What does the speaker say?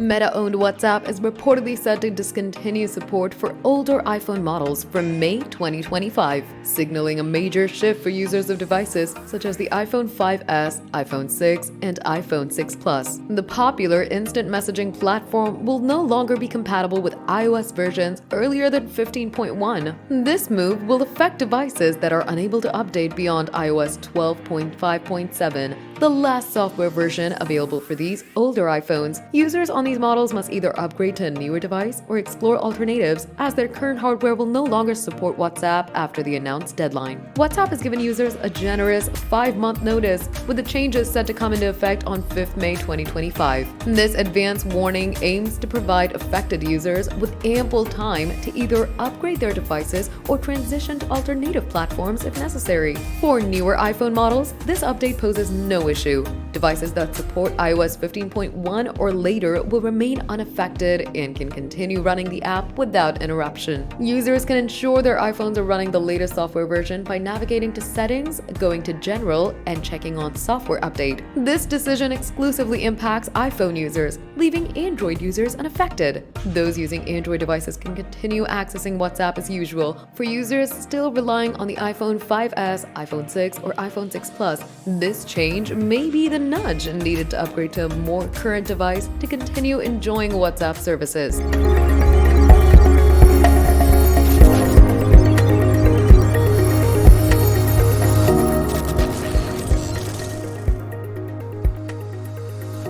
Meta-owned WhatsApp is reportedly set to discontinue support for older iPhone models from May 2025, signaling a major shift for users of devices such as the iPhone 5S, iPhone 6, and iPhone 6 Plus. The popular instant messaging platform will no longer be compatible with iOS versions earlier than 15.1. This move will affect devices that are unable to update beyond iOS 12.5.7, the last software version available for these older iPhones. Users on these models must either upgrade to a newer device or explore alternatives, as their current hardware will no longer support WhatsApp after the announced deadline. WhatsApp has given users a generous 5-month notice, with the changes set to come into effect on 5th May 2025. This advance warning aims to provide affected users with ample time to either upgrade their devices or transition to alternative platforms if necessary. For newer iPhone models, this update poses no issue. Devices that support iOS 15.1 or later will remain unaffected and can continue running the app without interruption. Users can ensure their iPhones are running the latest software version by navigating to Settings, going to General, and checking on Software Update. This decision exclusively impacts iPhone users, leaving Android users unaffected. Those using Android devices can continue accessing WhatsApp as usual. For users still relying on the iPhone 5S, iPhone 6, or iPhone 6 Plus, this change may be the nudge needed to upgrade to a more current device to continue enjoying WhatsApp services.